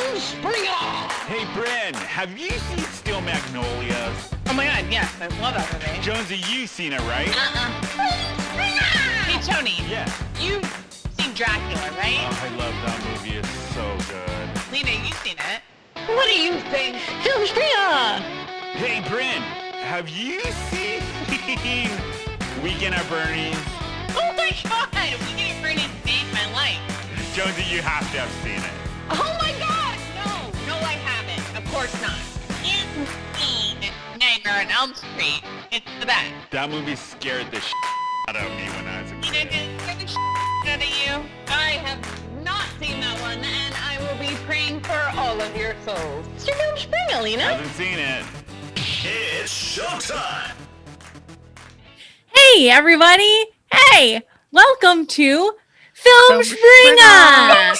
Rumspringa! Hey, Brynne, have you seen Steel Magnolias? Oh my god, yes, I love that movie. Jonsy, you've seen it, right? Hey, Tony. Yeah. You've seen Dracula, right? Oh, I love that movie. It's so good. Lena, you've seen it. What do you think? Filmspringa! Hey, Brynne, have you seen Weekend at Bernie's? Oh my god! Weekend at Bernie's saved my life. Jonsy, you have to have seen it. Oh my god! No, I haven't. Of course not. You've seen Nightmare on Elm Street. It's the best. That movie scared the out of me when I was a You know, kid. did it scare the out of you? I have not seen that one, and I will be praying for all of your souls. It's your Filmspringa, Lena. Hasn't seen it. It's showtime! Hey, everybody! Hey, welcome to Filmspringa!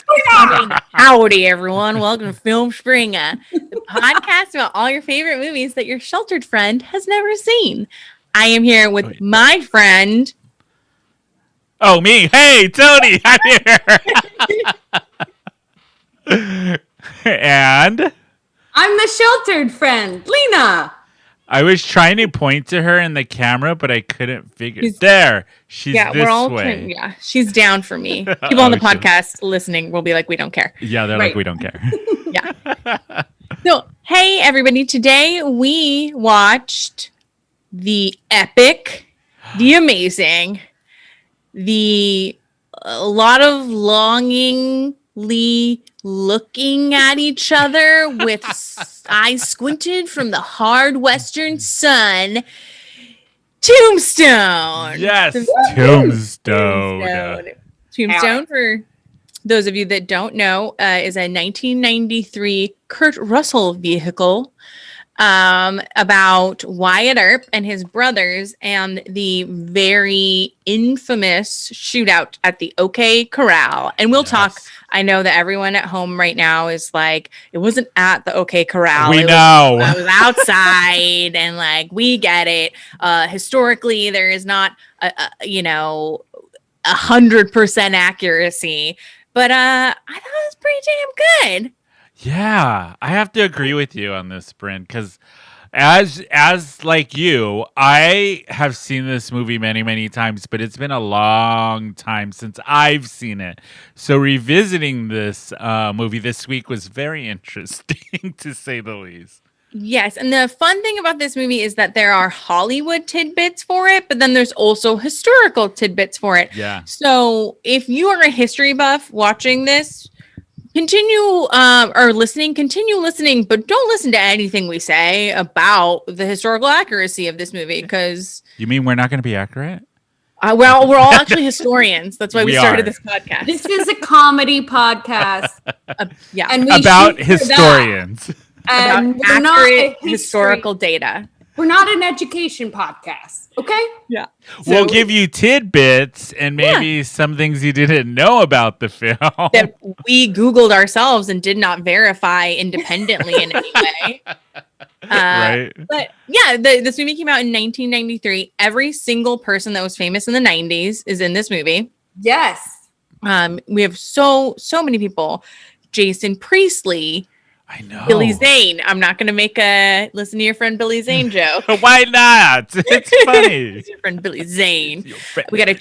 Howdy, everyone. Welcome to Filmspringa, the podcast about all your favorite movies that your sheltered friend has never seen. I am here with my friend. Oh, me. Hey, Tony. I'm here. And I'm the sheltered friend, Lena. I was trying to point to her in the camera, but I couldn't figure. She's- There. She's Yeah, this we're all way. yeah, she's down for me. People on the Oh, shit. podcast listening will be like, we don't care. Yeah, they're Right. like, we don't care. Yeah. So, hey, everybody. Today we watched the epic, the amazing, a lot of longingly looking at each other with eyes squinted from the hard western sun. Tombstone. Yes, Tombstone. Tombstone. For those of you that don't know, is a 1993 Kurt Russell vehicle about Wyatt Earp and his brothers and the very infamous shootout at the OK Corral. And we'll talk. I know that everyone at home right now is like, it wasn't at the OK Corral. We It know. was outside, and like, we get it. Historically, there is not, 100% accuracy. But I thought it was pretty damn good. Yeah, I have to agree with you on this, Brynne, because as like you, I have seen this movie many, many times, but it's been a long time since I've seen it. So revisiting this movie this week was very interesting, to say the least. Yes, and the fun thing about this movie is that there are Hollywood tidbits for it, but then there's also historical tidbits for it. Yeah. So if you are a history buff watching this, continue listening, but don't listen to anything we say about the historical accuracy of this movie, because You mean we're not going to be accurate? we're all actually historians. That's why we started this podcast. This is a comedy podcast. Yeah, And we About shoot for that. historians. And about we're not accurate a historical data. We're not an education podcast, okay? Yeah. We'll give you tidbits and maybe some things you didn't know about the film. That we Googled ourselves and did not verify independently in any way. Right. But yeah, this movie came out in 1993. Every single person that was famous in the 90s is in this movie. Yes. We have so many people. Jason Priestley, I know. Billy Zane. I'm not going to make a listen to your friend Billy Zane joke. Why not? It's funny. It's your friend Billy Zane. Your friend We got a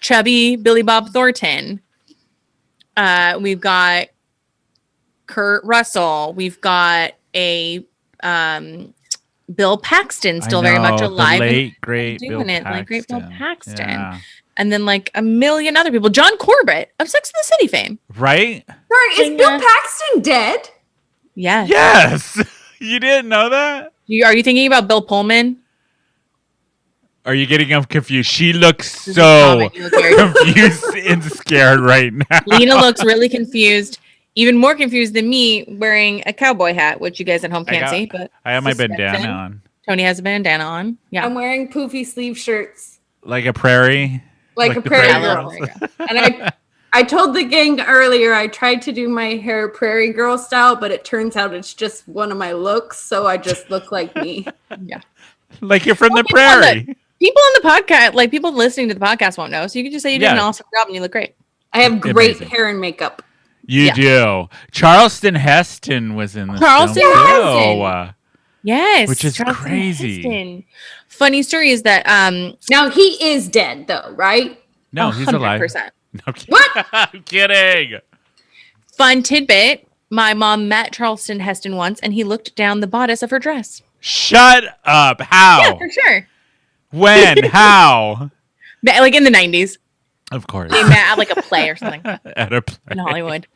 chubby Billy Bob Thornton. We've got Kurt Russell. We've got a Bill Paxton, still very much alive. The and late, great doing Bill it, like great Bill Paxton. Paxton. Yeah. And then like a million other people. John Corbett of Sex and the City fame. Right? Sorry, is Bill Paxton dead? Yeah. Yes. You didn't know that? Are you thinking about Bill Pullman? Are you getting him confused? She looks so You look very- confused and scared right now. Lena looks really confused. Even more confused than me wearing a cowboy hat, which you guys at home can't see. But I have my suspension. bandana on. Tony has a bandana on. Yeah. I'm wearing poofy sleeve shirts. Like a prairie. Like a the prairie Yeah, girl. there we go. And I told the gang earlier I tried to do my hair prairie girl style, but it turns out it's just one of my looks, so I just look like me. Yeah. Like you're from the people on prairie. People on the podcast, like people listening to the podcast won't know. So you can just say you did an awesome job and you look great. I have great Amazing. hair and makeup. You Yeah. do. Charleston Heston was in this Charleston film Heston. too, Yes, which is Charleston crazy. Heston. Funny story is that Now he is dead though, right? No, he's alive. 100%. No, I'm kidding. What? I'm kidding. Fun tidbit. My mom met Charleston Heston once, and he looked down the bodice of her dress. Shut up. How? Yeah, for sure. When? How? Like in the 90s. Of course. They met at like a play or something At a play. in Hollywood.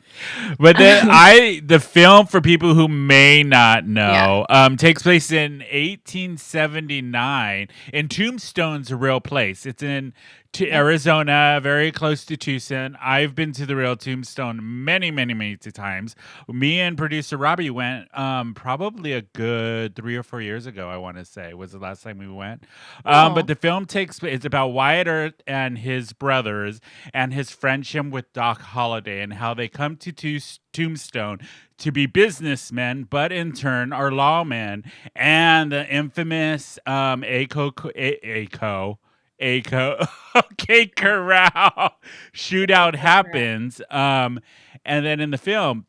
But the film, for people who may not know, takes place in 1879, and Tombstone's a real place. It's in Arizona, very close to Tucson. I've been to the real Tombstone many, many, many times. Me and producer Robbie went probably a good 3 or 4 years ago, I want to say, was the last time we went. But the film it's about Wyatt Earp and his brothers and his friendship with Doc Holliday and how they come to Tombstone to be businessmen, but in turn are lawmen. And the infamous a.k.a. OK Corral shootout happens. And then in the film,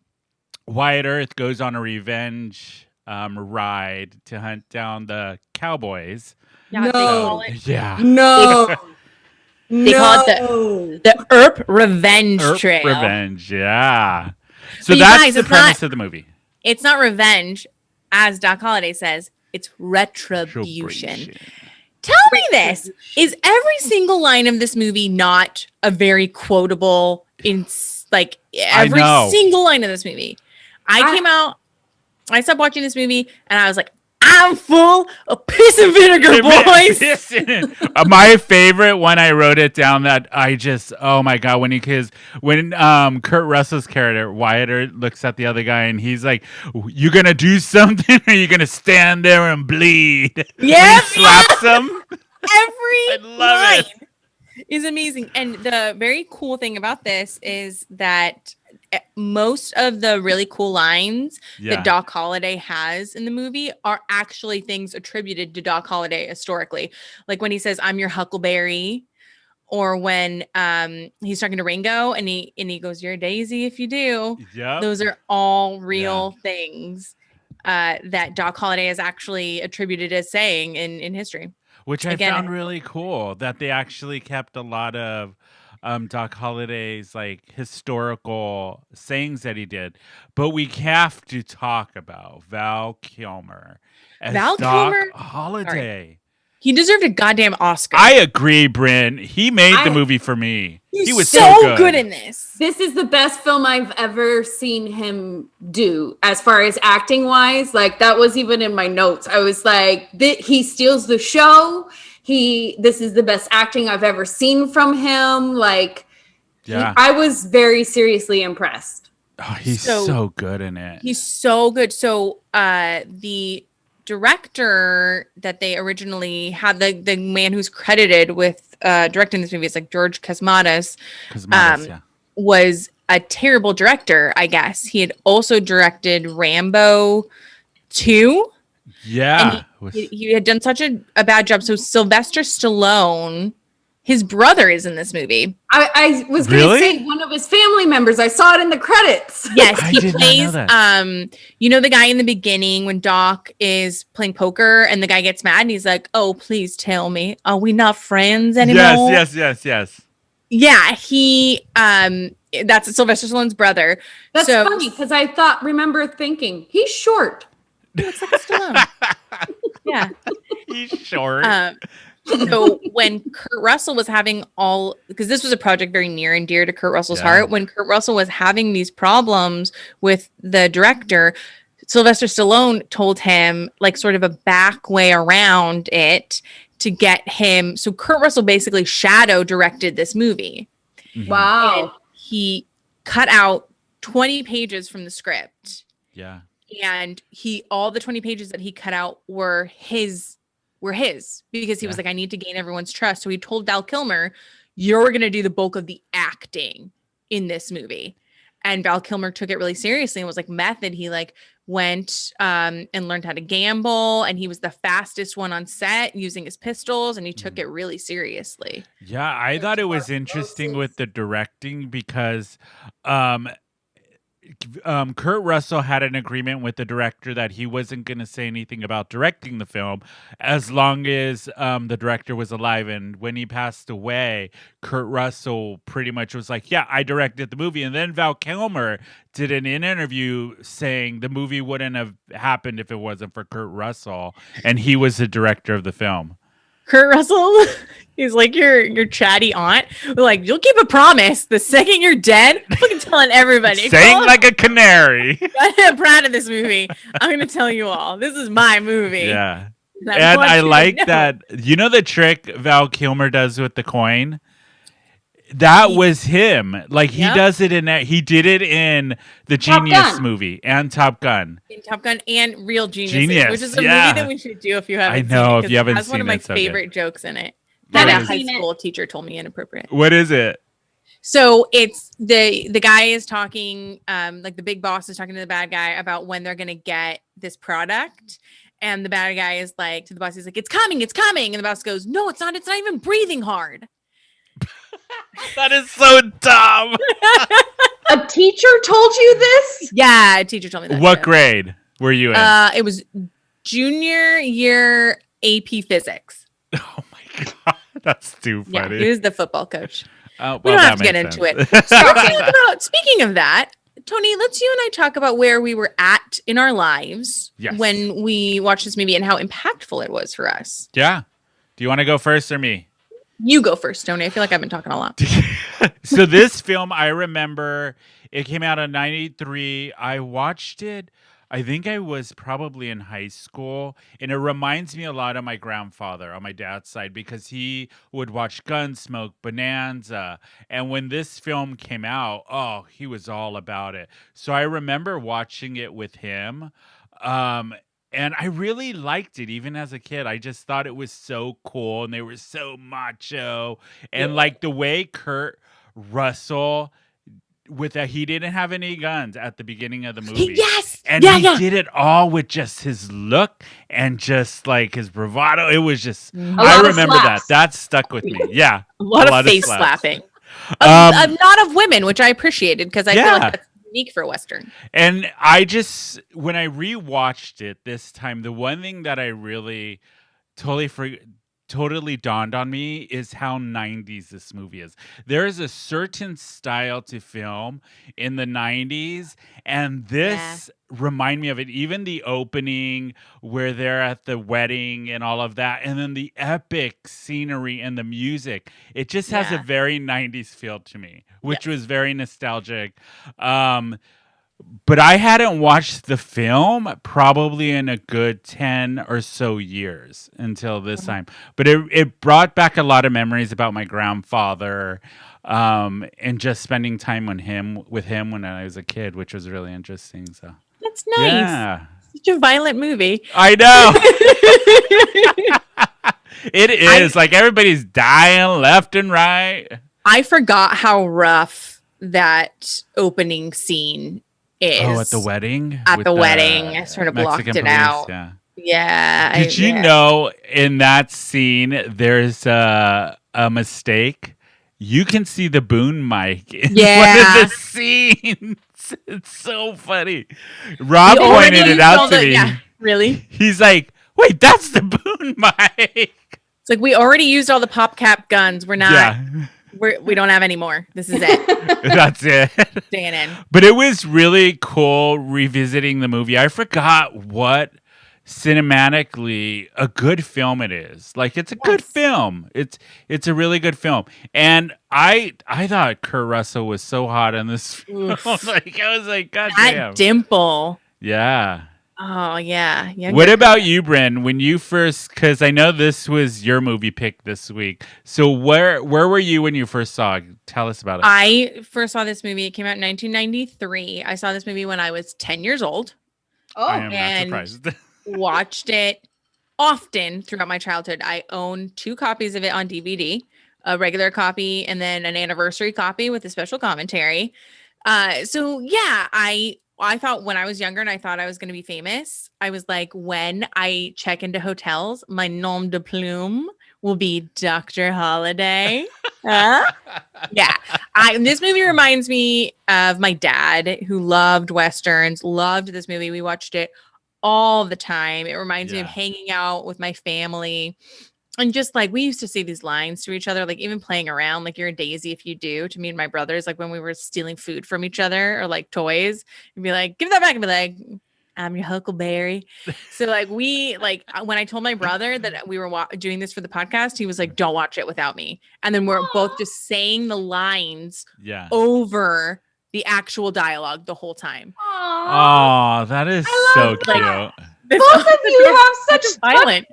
Wyatt Earp goes on a revenge ride to hunt down the cowboys. Yeah, No. they call it, Yeah. No. They call it the Earp Revenge Earp Trail. Revenge, yeah. So But you that's guys, the it's premise not- of the movie. It's not revenge, as Doc Holliday says. It's retribution. Tell me this. Is every single line of this movie not a very quotable like every know. single line of this movie? I stopped watching this movie and I was like, I'm full of piss and vinegar, boys. My favorite when I wrote it down that I just, oh my God, when Kurt Russell's character, Wyatt Earp, looks at the other guy and he's like, you gonna do something or you gonna stand there and bleed? Yeah, He slaps him. Every love line it. is amazing. And the very cool thing about this is that most of the really cool lines that Doc Holliday has in the movie are actually things attributed to Doc Holliday historically. Like when he says, I'm your huckleberry, or when he's talking to Ringo and he goes, you're a daisy if you do. Yep. Those are all real things that Doc Holliday has actually attributed as saying in history. Which I found really cool that they actually kept a lot of Doc Holliday's like historical sayings that he did. But we have to talk about Val Kilmer as Doc Holliday. Sorry. He deserved a goddamn Oscar. I agree, Brynne. He made the movie for me. He was so good in this. This is the best film I've ever seen him do as far as acting wise. Like that was even in my notes. I was like, he steals the show. This is the best acting I've ever seen from him. Like, I was very seriously impressed. Oh, he's so good in it. He's so good. So the director that they originally had, the man who's credited with directing this movie, is like George Cosmatos, was a terrible director, I guess. He had also directed Rambo 2. Yeah. And he had done such a bad job. So Sylvester Stallone, his brother, is in this movie. I was going to say one of his family members. I saw it in the credits. Yes, he plays, you know, the guy in the beginning when Doc is playing poker and the guy gets mad and he's like, oh, please tell me, are we not friends anymore? Yes. Yeah, that's Sylvester Stallone's brother. That's funny because I remember thinking he's short. He looks like a Stallone. Yeah. He's short. So when Kurt Russell was having because this was a project very near and dear to Kurt Russell's heart, when Kurt Russell was having these problems with the director, Sylvester Stallone told him like sort of a back way around it to get him. So Kurt Russell basically shadow directed this movie. Mm-hmm. Wow. And he cut out 20 pages from the script. Yeah. And all the 20 pages that he cut out were his because he was like, I need to gain everyone's trust. So he told Val Kilmer, you're going to do the bulk of the acting in this movie. And Val Kilmer took it really seriously and was like method. He like went and learned how to gamble. And he was the fastest one on set using his pistols. And he took it really seriously. Yeah, I thought it was interesting with the directing because Kurt Russell had an agreement with the director that he wasn't going to say anything about directing the film as long as the director was alive. And when he passed away, Kurt Russell pretty much was like, yeah, I directed the movie. And then Val Kilmer did an interview saying the movie wouldn't have happened if it wasn't for Kurt Russell. And he was the director of the film. Kurt Russell, he's like your chatty aunt. Like, you'll keep a promise the second you're dead. I'm fucking telling everybody. Saying like a canary. I'm proud of this movie. I'm going to tell you all. This is my movie. Yeah. And And want I you to like know. that. You know the trick Val Kilmer does with the coin? That was him. Like he Yep. does it in that. He did it in the Top Genius Gun. movie and Top Gun. In Top Gun and Real Genius, Genius, which is a yeah. movie that we should do if you haven't I seen know, it, if 'cause you haven't it has one seen of my it, it's so good. favorite jokes in it What that a is high it? school teacher told me inappropriate. What is it? So it's the guy is talking, like the big boss is talking to the bad guy about when they're gonna get this product. And the bad guy is like to the boss, he's like, it's coming. And the boss goes, no, it's not even breathing hard. That is so dumb. A teacher told you this? Yeah, a teacher told me that. What too. grade were you in? It was junior year AP physics. Oh my god, that's too Yeah, funny. he was the football coach. Oh, We well, don't have that to get makes into it. sense. So let's talk about, speaking of that, Tony, let's you and I talk about where we were at in our lives Yes. when we watched this movie and how impactful it was for us. Yeah. Do you want to go first or me? You go first, Tony. I feel like I've been talking a lot. So this film, I remember it came out in 93. I watched it. I think I was probably in high school, and it reminds me a lot of my grandfather on my dad's side because he would watch Gunsmoke, Bonanza, and when this film came out, oh, he was all about it. So I remember watching it with him, and I really liked it even as a kid. I just thought it was so cool, and they were so macho, and like the way Kurt Russell with that, he didn't have any guns at the beginning of the movie. Yes. And yeah, he yeah. did it all with just his look and just like his bravado. It was just, A I lot of remember that. slaps. That stuck with me. Yeah. A lot of face slaps. slapping. Um, Not of women, which I appreciated because I feel Yeah. like that's unique for Western. And I just, when I rewatched it this time, the one thing that I really totally dawned on me is how 90s this movie is. There is a certain style to film in the 90s, and this remind me of it. Even the opening where they're at the wedding and all of that, and then the epic scenery and the music. It just has a Yeah. very 90s feel to me, which was very nostalgic. But I hadn't watched the film probably in a good 10 or so years until this time. But it brought back a lot of memories about my grandfather and just spending time with him when I was a kid, which was really interesting. So That's nice. yeah. Such a violent movie. I know. It is. Like everybody's dying left and right. I forgot how rough that opening scene is. Oh, at the wedding? At With the wedding. I sort of blocked Mexican it police, out. Yeah. Yeah. Did you know in that scene there's a mistake? You can see the boom mic in one Yeah. of the scenes. It's so funny. Rob We already pointed it used out all to the- me. Yeah, really? He's like, wait, that's the boom mic. It's like we already used all the pop cap guns. We're not. Yeah, We don't have any more. This is it. that's it. Staying in. But it was really cool revisiting the movie. I forgot what cinematically a good film it is. Like it's a good film. It's a really good film. And I thought Kurt Russell was so hot in this film. Like I was like, God That damn. dimple. Yeah. Oh yeah. What about you, Brynne? When you first, because I know this was your movie pick this week. So where were you when you first saw it? Tell us about it. I first saw this movie. It came out in 1993. I saw this movie when I was 10 years old. I am and- not surprised. Watched it often throughout my childhood. I own 2 copies of it on DVD, a regular copy and then an anniversary copy with a special commentary. So yeah, I thought when I was younger and I thought I was going to be famous, I was like, when I check into hotels, my nom de plume will be Dr. Holiday. Huh? Yeah. This movie reminds me of my dad who loved Westerns, loved this movie. We watched it all the time. It reminds me of hanging out with my family. And just like we used to say these lines to each other, like even playing around, like you're a daisy if you do, to me and my brothers, like when we were stealing food from each other or like toys, and be like, give that back and be like, I'm your Huckleberry. So like when I told my brother that we were doing this for the podcast, he was like, don't watch it without me. And then we're both just saying the lines over the actual dialogue the whole time. Oh, that is so cute. Both of you have such violent.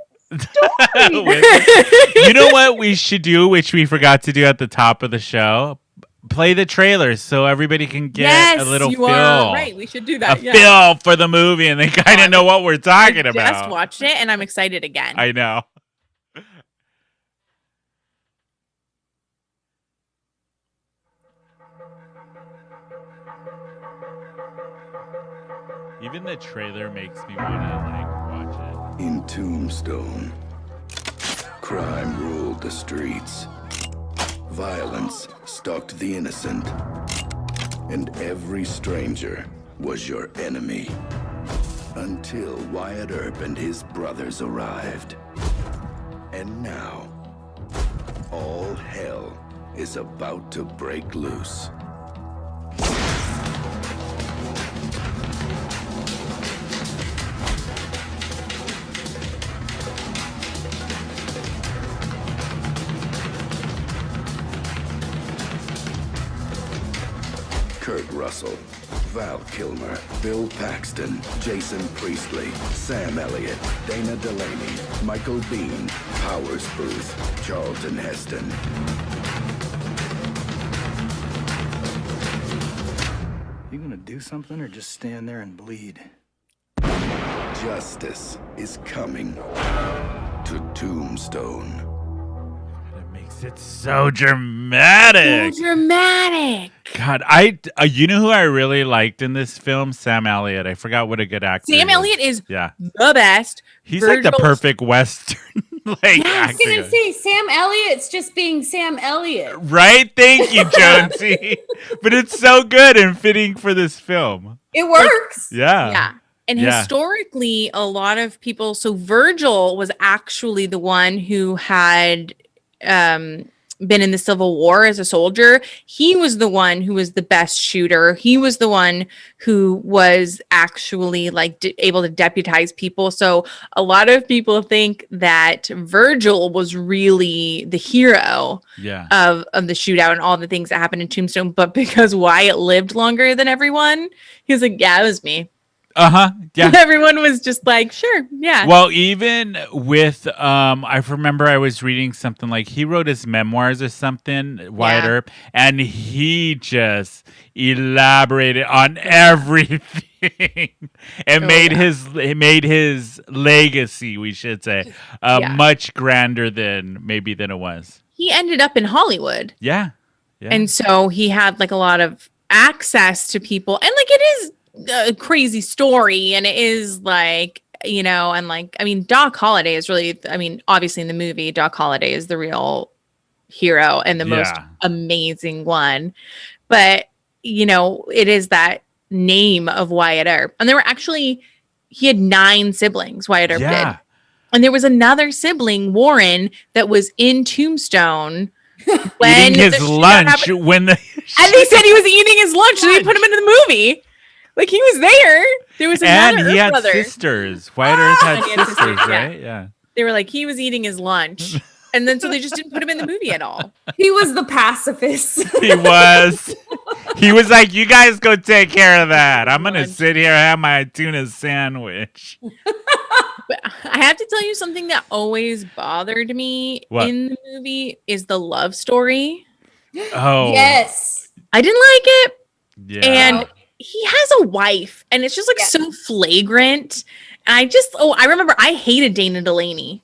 You know what we should do, which we forgot to do at the top of the show? Play the trailers so everybody can get a little feel. Right, we should do that. Feel for the movie, and they kind of know what we're talking about. I just watched it, and I'm excited again. I know. Even the trailer makes me want to watch it. In Tombstone, crime ruled the streets. Violence stalked the innocent. And every stranger was your enemy. Until Wyatt Earp and his brothers arrived. And now, all hell is about to break loose. Kurt Russell, Val Kilmer, Bill Paxton, Jason Priestley, Sam Elliott, Dana Delaney, Michael Biehn, Powers Booth, Charlton Heston. You gonna do something or just stand there and bleed? Justice is coming to Tombstone. It's so dramatic. So dramatic. God, you know who I really liked in this film? Sam Elliott. I forgot what a good actor. Sam Elliott is the best. He's like the perfect Western actor. I was gonna say Sam Elliott's just being Sam Elliott. Right? Thank you, Jonsy. But it's so good and fitting for this film. It works. Yeah. And historically, a lot of people. So Virgil was actually the one who had been in the Civil War as a soldier. He was the one who was the best shooter. He was the one who was actually like able to deputize people. So a lot of people think that Virgil was really the hero of the shootout and all the things that happened in Tombstone. But because Wyatt lived longer than everyone, he was like, yeah, it was me. Yeah. Everyone was just like, sure, yeah. Well, even with I remember I was reading something like he wrote his memoirs or something, Wyatt Earp, and he just elaborated on everything and made his legacy, we should say, much grander than it was. He ended up in Hollywood. Yeah. And so he had like a lot of access to people, and like it is a crazy story, and it is like, you know, and like, I mean, Doc Holliday is really, I mean, obviously in the movie, Doc Holliday is the real hero and the most amazing one. But, you know, it is that name of Wyatt Earp. And there were actually, he had 9 siblings, Wyatt Earp did. And there was another sibling, Warren, that was in Tombstone when eating his lunch. And they said he was eating his lunch, so they put him into the movie. Like, he was there. There was another and he had brother. Sisters. Wyatt Earp had sisters, right? Yeah. They were like, he was eating his lunch. And then so they just didn't put him in the movie at all. He was the pacifist. He was. He was like, you guys go take care of that. I'm going to sit here and have my tuna sandwich. But I have to tell you something that always bothered me in the movie is the love story. Oh. Yes. I didn't like it. Yeah. And he has a wife, and it's just like so flagrant. And I remember I hated Dana Delaney.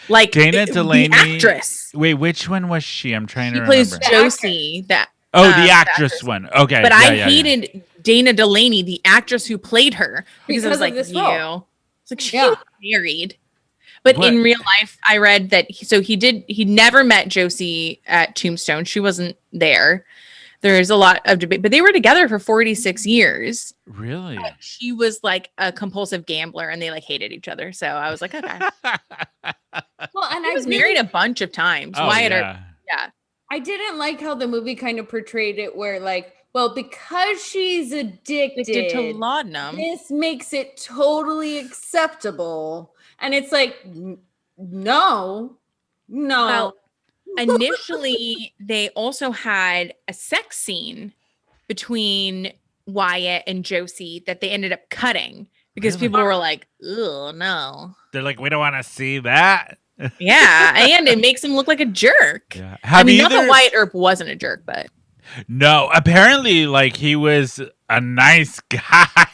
Like Dana Delaney, the actress. Wait, which one was she? I'm trying to remember. She plays Josie. The actress one. Okay. But I hated Dana Delaney, the actress who played her, because I was like, this you. role. It's like she was married. But What? in real life, I read that he never met Josie at Tombstone. She wasn't there. There's a lot of debate, but they were together for 46 years. Really? She was like a compulsive gambler and they like hated each other. So I was like, okay. Well, and He was married a bunch of times. Oh, Wyatt yeah. yeah. I didn't like how the movie kind of portrayed it where like, well, because she's addicted to laudanum. this makes it totally acceptable. And it's like, no. Well, initially, they also had a sex scene between Wyatt and Josie that they ended up cutting because Really? people were like, "Oh no." They're like, we don't want to see that. Yeah, and it makes him look like a jerk. Yeah. I mean, not that Wyatt Earp wasn't a jerk, but No, apparently, like, he was a nice guy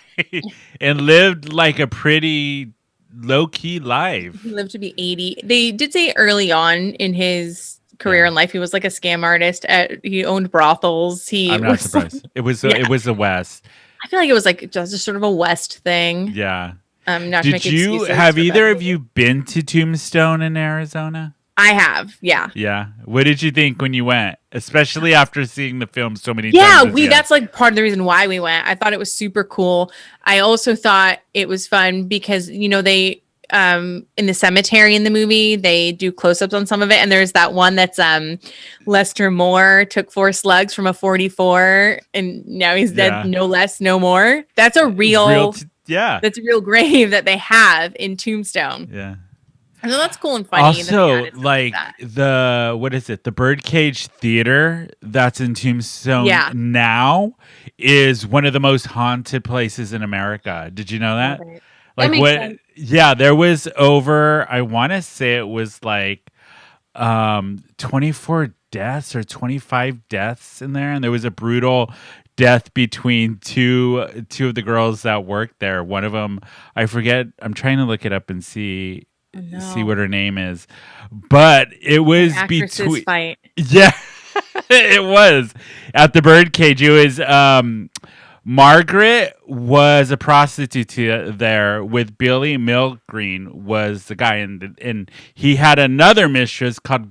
and lived like a pretty low-key life. he lived to be 80. They did say early on in his career in life, he was like a scam artist. He owned brothels. I'm not surprised. It was the West. I feel like it was like just sort of a West thing. Yeah. Not to make Did you excuses have for either that. of you been to Tombstone in Arizona? I have, yeah. Yeah. What did you think when you went, especially after seeing the film so many Yeah, times? that's like part of the reason why we went. I thought it was super cool. I also thought it was fun because they in the cemetery in the movie, they do close-ups on some of it, and there's that one that's Lester Moore took 4 slugs from a 44 and now he's dead. Yeah. No less, no more. That's a yeah. that's a real grave that they have in Tombstone. Yeah. So that's cool and funny. Also, like the Birdcage Theater that's in Tombstone now is one of the most haunted places in America. Did you know that? Okay. Like That makes what? sense. Yeah, there was over. I want to say it was like 24 deaths or 25 deaths in there, and there was a brutal death between two of the girls that worked there. One of them, I forget. I'm trying to look it up and see what her name is, but it was between fight. Yeah, it was at the Birdcage. It was Margaret was a prostitute there with Billy Milgreen was the guy, and he had another mistress called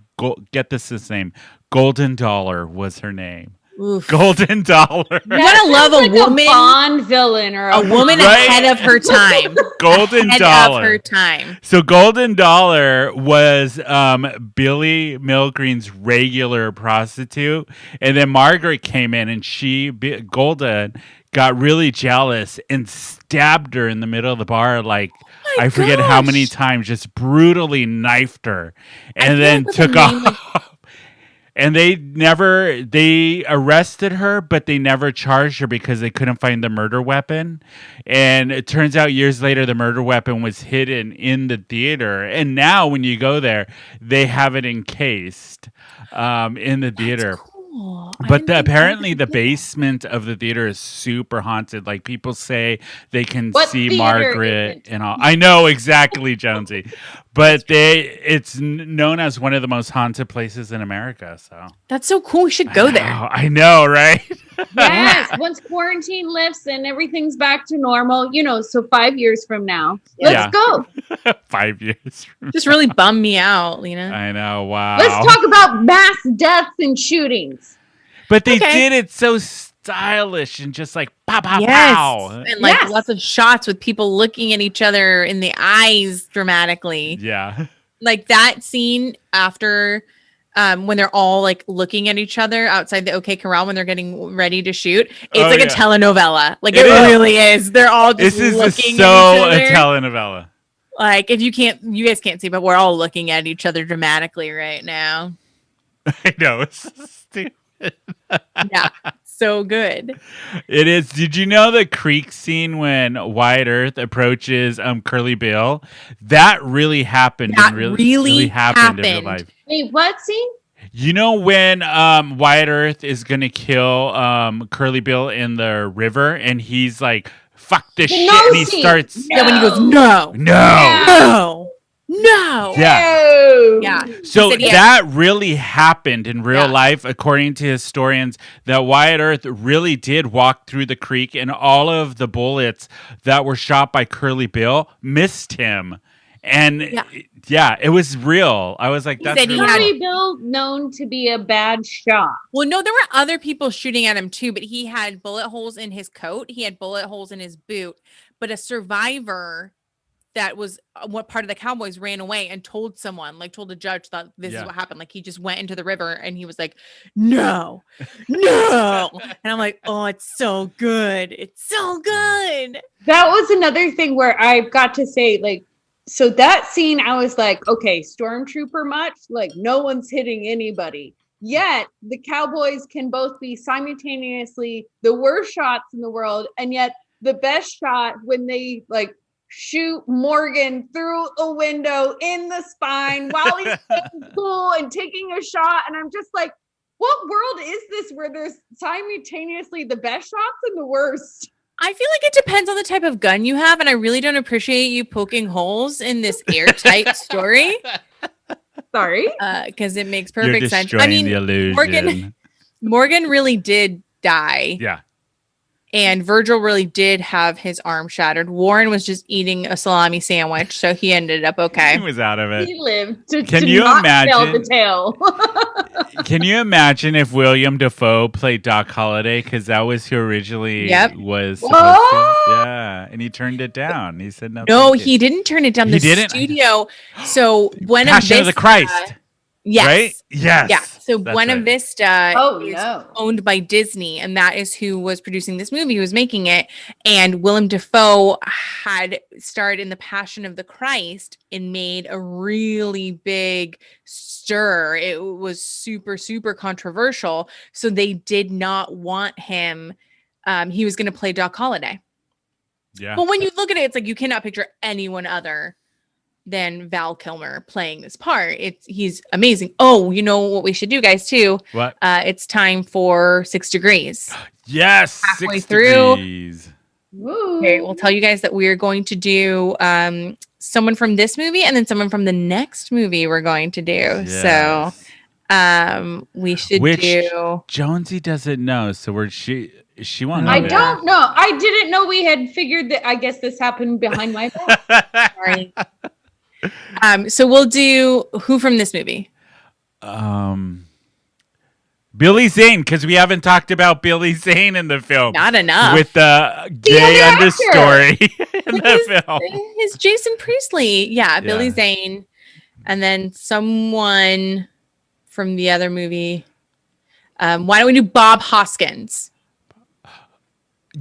get his name, Golden Dollar was her name. Oof. Golden Dollar. You gotta love a woman, a Bond villain or a woman Right? ahead of her time. Golden ahead Dollar. of her time. So Golden Dollar was Billy Milgreen's regular prostitute, and then Margaret came in, and Golden got really jealous and stabbed her in the middle of the bar, like I forget how many times, just brutally knifed her, and then took off. And they arrested her, but they never charged her because they couldn't find the murder weapon. And it turns out years later, the murder weapon was hidden in the theater. And now when you go there, they have it encased in the theater. Cool. But apparently the basement of the theater is super haunted. Like people say they can see Margaret and all. I know exactly, Jonsy. But it's known as one of the most haunted places in America. So that's so cool. We should go there. I know, right? Yes, once quarantine lifts and everything's back to normal, so 5 years from now, let's go. 5 years. Just really bummed me out, Lena. I know. Wow. Let's talk about mass deaths and shootings. But they did it so stylish and just like pow, pow, Yes. pow. And like lots of shots with people looking at each other in the eyes dramatically. Yeah. Like that scene after when they're all like looking at each other outside the OK Corral when they're getting ready to shoot. It's a telenovela. Like it really is. They're all just looking at each other. A telenovela. Like you guys can't see, but we're all looking at each other dramatically right now. I know. It's stupid. Yeah. So good. It is. Did you know the creek scene when Wyatt Earp approaches Curly Bill? That really happened. That really happened in real life. Wait, what scene? You know when Wyatt Earp is gonna kill Curly Bill in the river, and he's like, "Fuck this shit," and he starts. Yeah, when he goes, no. Yeah. So that really happened in real life, according to historians, that Wyatt Earp really did walk through the creek, and all of the bullets that were shot by Curly Bill missed him. And it was real. I was like, that's said he really had- cool. Story Bill known to be a bad shot. Well, no, there were other people shooting at him too, but he had bullet holes in his coat. He had bullet holes in his boot. But a survivor that was what part of the Cowboys ran away and told someone, like told a judge that this is what happened. Like he just went into the river and he was like, no. And I'm like, oh, it's so good. It's so good. That was another thing where I've got to say, like, so that scene, I was like, okay, stormtrooper much? Like, no one's hitting anybody. Yet the Cowboys can both be simultaneously the worst shots in the world, and yet the best shot when they like shoot Morgan through a window in the spine while he's cool and taking a shot. And I'm just like, what world is this where there's simultaneously the best shots and the worst? I feel like it depends on the type of gun you have, and I really don't appreciate you poking holes in this airtight story. Sorry, because it makes You're perfect sense. destroying I mean, the illusion. Morgan really did die. Yeah. And Virgil really did have his arm shattered. Warren was just eating a salami sandwich, so he ended up okay. He was out of it. he lived to Can to you not tell imagine- the tale. Can you imagine if William Dafoe played Doc Holliday? Because that was who originally was supposed to. Yeah. And he turned it down. He said no. No, thank you. he didn't turn it down. He The didn't? studio. So Buena Passion of the Vista- Christ. Yes. Right? Yes. Yeah. So That's Buena right. Vista Oh, is no. owned by Disney, and that is who was producing this movie, who was making it. And Willem Dafoe had starred in The Passion of the Christ and made a really big stir. It was super, super controversial. So they did not want him. He was going to play Doc Holliday. Yeah. But when you look at it, it's like you cannot picture anyone other than Val Kilmer playing this part. He's amazing. Oh, you know what we should do, guys, too? What? It's time for 6 Degrees. Yes. halfway 6 through. degrees. Woo. Okay, we'll tell you guys that we are going to do someone from this movie and then someone from the next movie we're going to do. Yes. So we should Which do. Jonesy doesn't know, so she won't know. I that. don't know. I didn't know we had figured that. I guess this happened behind my back. Sorry. So we'll do who from this movie? Billy Zane, because we haven't talked about Billy Zane in the film. Not enough. With the gay other understory in the film. His Jason Priestley. Yeah, Billy Yeah. Zane. And then someone from the other movie. Why don't we do Bob Hoskins?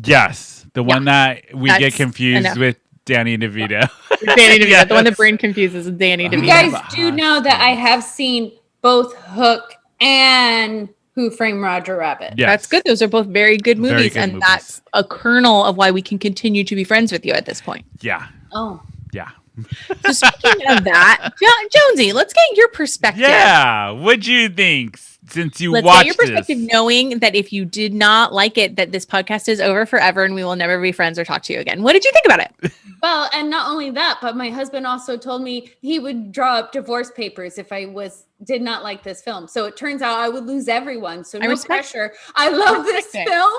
Yes, the one that we get That's confused enough. with Danny DeVito. Danny DeVito. Yes. The one that Brynne confuses is Danny DeVito. You guys do know that I have seen both Hook and Who Framed Roger Rabbit. Yes. That's good. Those are both very good Very movies. good and movies. that's a kernel of why we can continue to be friends with you at this point. Yeah, Oh, yeah. So speaking of that, Jonesy, let's get your perspective. Yeah, what'd you think since you Let's watched get your perspective, this? knowing that if you did not like it, that this podcast is over forever and we will never be friends or talk to you again. What did you think about it? well, and not only that, but my husband also told me he would draw up divorce papers if I did not like this film. So it turns out I would lose everyone. So I no respect- pressure. I love this respect it. film.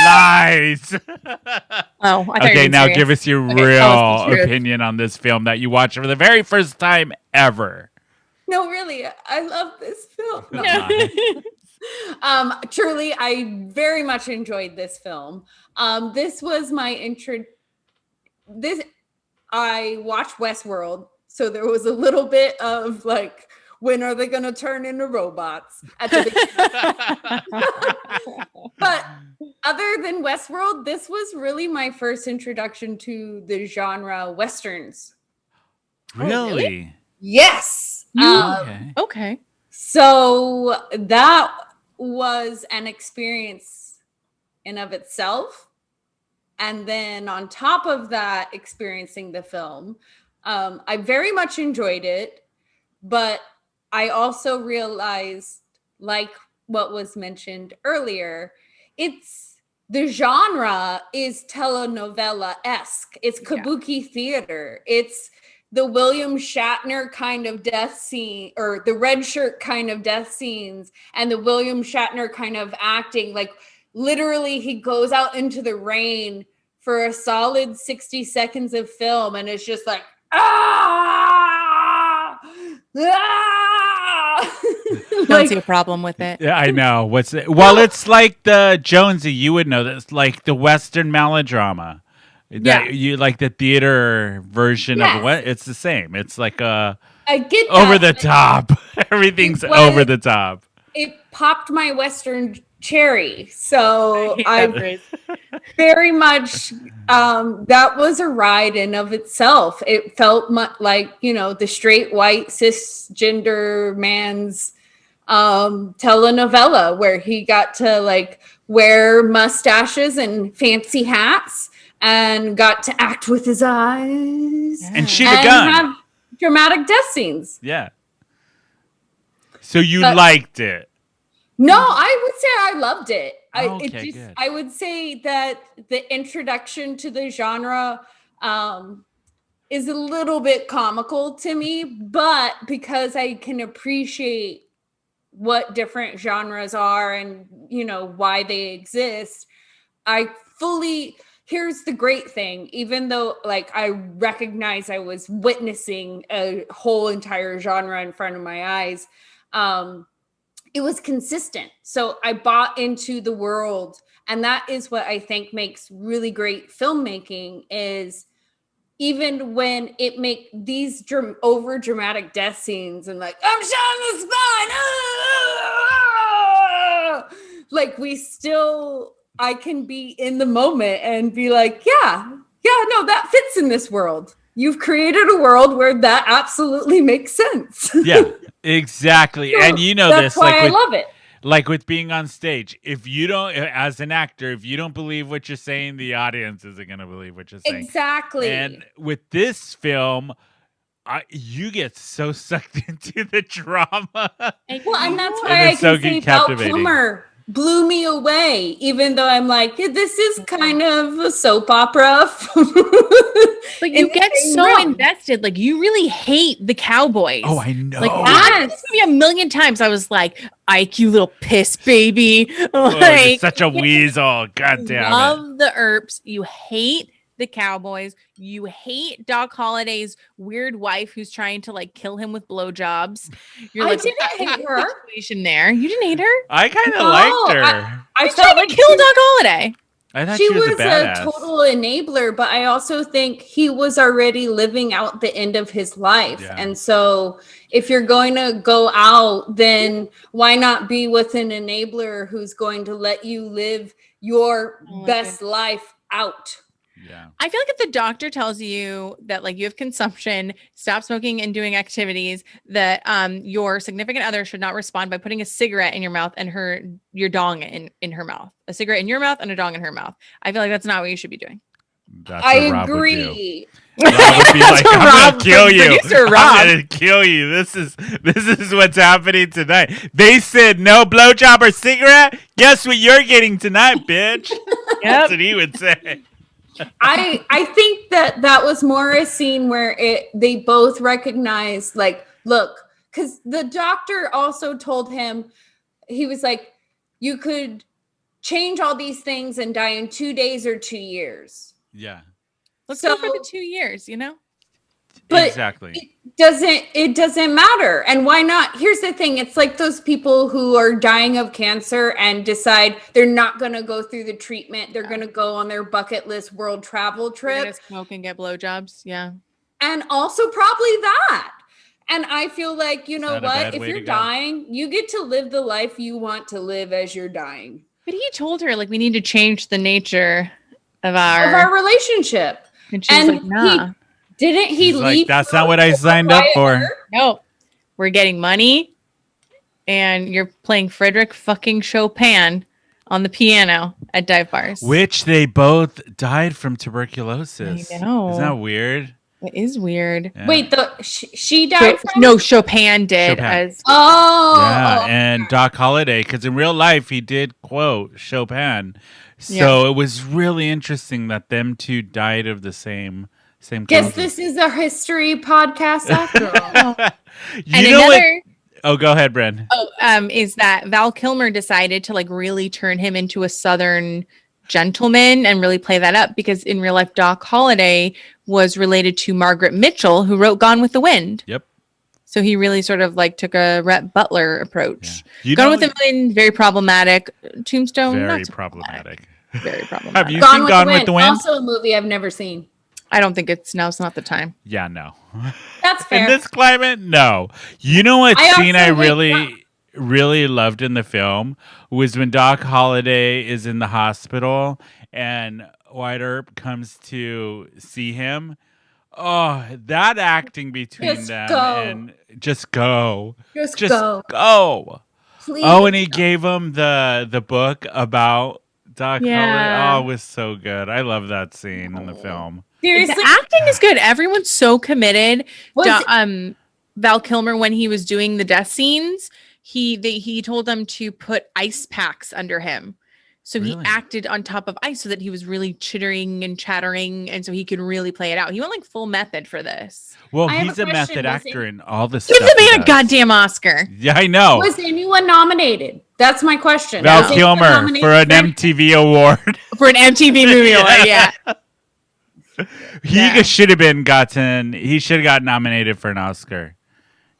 Nice. Oh, I thought you were Okay, being now serious. give us your Okay, tell us the real truth. opinion on this film that you watched for the very first time ever. No, really, I love this film. No. Truly, I very much enjoyed this film. This was my intro. I watched Westworld, so there was a little bit of like, when are they going to turn into robots? At the beginning. But other than Westworld, this was really my first introduction to the genre Westerns. Really? Yes. Okay. Okay. So that was an experience in of itself. And then on top of that, experiencing the film, I very much enjoyed it, but I also realized, like what was mentioned earlier, the genre is telenovela-esque. It's kabuki theater. It's the William Shatner kind of death scene, or the red shirt kind of death scenes, and the William Shatner kind of acting. Like literally he goes out into the rain for a solid 60 seconds of film and it's just like, ah, ah. Don't see a problem with it. Yeah, I know. What's it? Well, it's like the Jonsy. You would know this, like the Western melodrama. Yeah. You like the theater version Yes. of what? It's the same. It's like I get that, over the but top. Everything's It was- over the top. It popped my Western cherry. So I hate that I phrase. very much that was a ride in of itself. It felt like, you know, the straight white cisgender man's telenovela where he got to like wear mustaches and fancy hats and got to act with his eyes And shoot a and gun. have dramatic death scenes. Yeah. So you liked it. No, I would say I loved it. Okay, good. I would say that the introduction to the genre is a little bit comical to me, but because I can appreciate what different genres are and, you know, why they exist, here's the great thing, even though like I recognize I was witnessing a whole entire genre in front of my eyes, it was consistent. So I bought into the world, and that is what I think makes really great filmmaking is even when it make these over dramatic death scenes and like, I'm shot in the spine. Ah! Like I can be in the moment and be like, yeah, no, that fits in this world. You've created a world where that absolutely makes sense. Yeah, exactly. And you know That's this, why like I with, love it. like with being on stage. If you don't, as an actor, if you don't believe what you're saying, the audience isn't going to believe what you're saying. Exactly. And with this film, you get so sucked into the drama. Well, and that's And why I it's so can say Val captivating. Kilmer blew me away, even though I'm like, this is kind of a soap opera. But you get so invested. Like, you really hate the cowboys. Oh, I know. Like, I this movie a million times. I was like, Ike, you little piss baby. Oh, you're Like, such a weasel. God damn it. love the Earps. You hate the cowboys. You hate Doc Holliday's weird wife who's trying to like kill him with blowjobs. You're I like, didn't hate her. situation there. You didn't hate her? I kind of No, liked her. I She's felt trying like to kill Doc Holliday. I thought she she was was a a badass. total enabler, but I also think he was already living out the end of his life. Yeah. And so if you're going to go out, then why not be with an enabler who's going to let you live your best life out? Yeah. I feel like if the doctor tells you that like you have consumption, stop smoking and doing activities, that your significant other should not respond by putting a cigarette in your mouth and your dong in her mouth. A cigarette in your mouth and a dong in her mouth. I feel like that's not what you should be doing. That's I what Rob would do. agree. Rob would be like, I'm Rob, gonna kill you. producer Rob. I'm gonna kill you. This is what's happening tonight. They said no blowjob or cigarette. Guess what you're getting tonight, bitch? That's what he would say. I think that was more a scene where they both recognized, like, look, because the doctor also told him, he was like, you could change all these things and die in 2 days or 2 years. Yeah. Let's go for the 2 years, you know? But exactly. It doesn't matter. And why not? Here's the thing. It's like those people who are dying of cancer and decide they're not going to go through the treatment. They're going to go on their bucket list world travel We're trip. gonna smoke and get blowjobs. Yeah. And also probably that. And I feel like, you know not a what? bad If way you're to go. dying, you get to live the life you want to live as you're dying. But he told her like we need to change the nature of Of our relationship. and she's like, nah. Didn't he He's leave? like, that's not what I signed up for. No, we're getting money, and you're playing Frederick fucking Chopin on the piano at dive bars. Which they both died from tuberculosis. I know. Isn't that weird? It is weird. Yeah. Wait, she died from? No, Chopin did. Chopin. As Oh. Yeah, and Doc Holliday, because in real life he did quote Chopin. So it was really interesting that them two died of the same Guess causes. this is a history podcast after all. You and know another. what? Oh, go ahead, Brynne. Is that Val Kilmer decided to like really turn him into a Southern gentleman and really play that up, because in real life, Doc Holliday was related to Margaret Mitchell, who wrote Gone with the Wind. Yep. So he really sort of like took a Rhett Butler approach. Yeah. Gone with the Wind, very problematic. Tombstone, Very not so problematic. Very problematic. Have you seen Gone with the Wind? Also a movie I've never seen. I don't think it's not the time. Yeah, no. That's fair. In this climate, no. You know what scene I really loved in the film was when Doc Holliday is in the hospital and Wyatt Earp comes to see him. Oh, that acting between Just them go. and just go. Just go. Please. Oh, and he gave him the book about Doc Yeah. Holliday. Oh, it was so good. I love that scene in the film. Seriously, The acting is good. Everyone's so committed. Was- Val Kilmer, when he was doing the death scenes, he told them to put ice packs under him. So he Really? acted on top of ice so that he was really chittering and chattering, and so he could really play it out. He went like full method for this. Well, I have he's a a question. method Was actor in all this Give stuff. the he man a does. goddamn Oscar Yeah, I know. was anyone nominated? That's my question. Val Was anyone Kilmer nominated for an MTV award. for an MTV movie award. Yeah. He should have gotten nominated for an Oscar.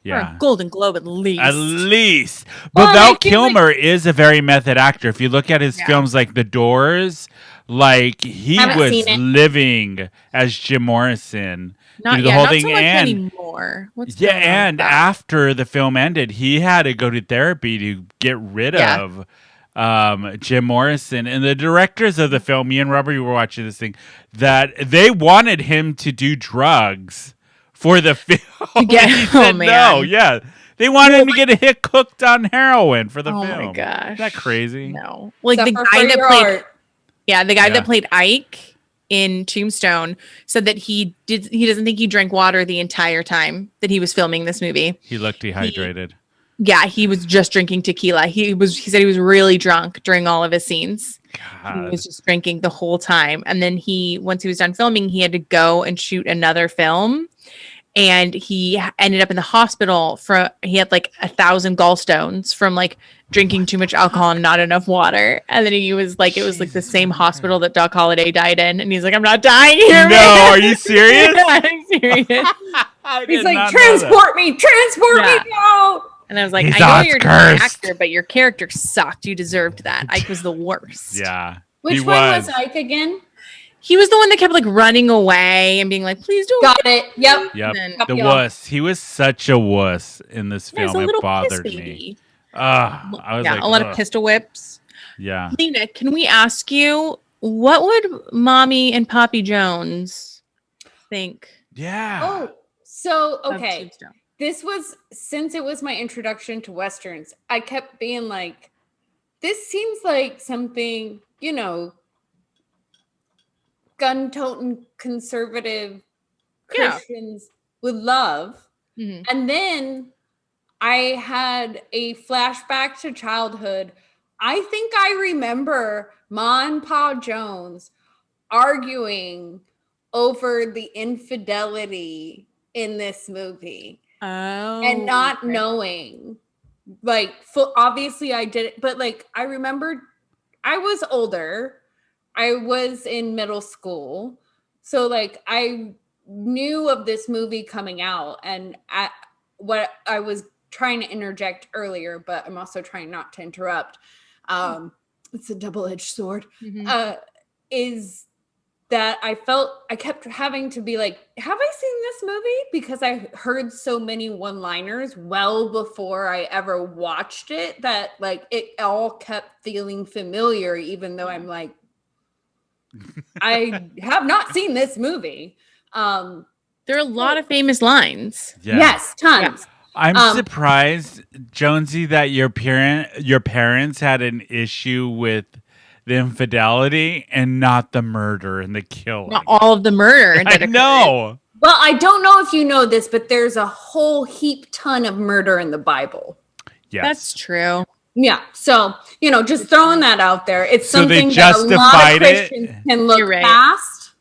For Yeah. a Golden Globe at least. At least. But Well, Val I feel Kilmer is a very method actor. If you look at his Yeah. films like The Doors, like he Haven't was seen it. living as Jim Morrison. Not, through the yeah, whole not thing. so much And anymore. What's yeah, going on with and that? after the film ended, he had to go to therapy to get rid Yeah. of Jim Morrison. And the directors of the film, me and Robert, were watching this thing, that they wanted him to do drugs for the film. Yeah. And he Oh, said man. no. Yeah. They wanted him to get a hit cooked on heroin for the Oh film. my gosh. Isn't that crazy? No. Like the Suffer guy for that your played art. the guy Yeah. that played Ike in Tombstone said that he doesn't think he drank water the entire time that he was filming this movie. He looked dehydrated. Yeah, he was just drinking tequila. He said he was really drunk during all of his scenes. He God. was just drinking the whole time. And then once he was done filming, he had to go and shoot another film. And he ended up in the hospital he had like 1,000 gallstones from like drinking too much alcohol and not enough water. And then he was like, it was like the same hospital that Doc Holliday died in. And he's like, I'm not dying here. No, man." are you serious? Yeah, I'm serious. I He's did like, not know that. transport me Yeah. now. And I was like, He's I know Odds you're just an cursed. actor, but your character sucked. You deserved that. Ike was the worst. Yeah. Which he one was Ike again? He was the one that kept like running away and being like, please don't. Got it. Yep. Yep. And The Yep. wuss. He was such a wuss in this Yeah, he's film. a It little bothered piss me. baby. I was Yeah, like, a lot ugh. of pistol whips. Yeah. Lena, can we ask you, what would Mommy and Poppy Jones think? Yeah. Oh, so of okay. Tombstone? Since it was my introduction to Westerns, I kept being like, this seems like something, gun-toting conservative Yeah. Christians would love. Mhm. And then I had a flashback to childhood. I think I remember Ma and Pa Jones arguing over the infidelity in this movie Oh, and not okay. knowing. Like, obviously I did it, but like I remembered I was older. I was in middle school. So like I knew of this movie coming out, and what I was trying to interject earlier, but I'm also trying not to interrupt. It's a double-edged sword. Mhm. Is that I kept having to be like, have I seen this movie? Because I heard so many one-liners well before I ever watched it that like it all kept feeling familiar, even though I'm like, I have not seen this movie. There are a lot of famous lines. Yeah. Yes, tons. I'm surprised, Jonesy, that your parents had an issue with the infidelity and not the murder and the killing. Not all of the murder. I know. Well, I don't know if you know this, but there's a whole heap ton of murder in the Bible. Yes. That's true. Yeah. So, just throwing that out there. It's So they something that a lot justified of it? Christians can look You're right. past.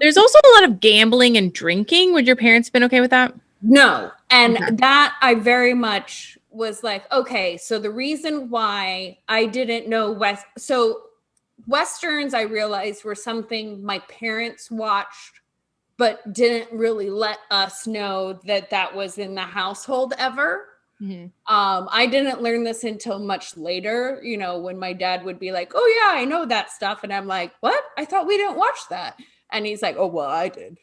There's also a lot of gambling and drinking. Would your parents been okay with that? No. And Okay. that I very much was like, okay, so the reason why I didn't know so Westerns, I realized, were something my parents watched, but didn't really let us know that was in the household ever. Mm-hmm. I didn't learn this until much later, when my dad would be like, "Oh yeah, I know that stuff." And I'm like, "What? I thought we didn't watch that." And he's like, "Oh, well, I did."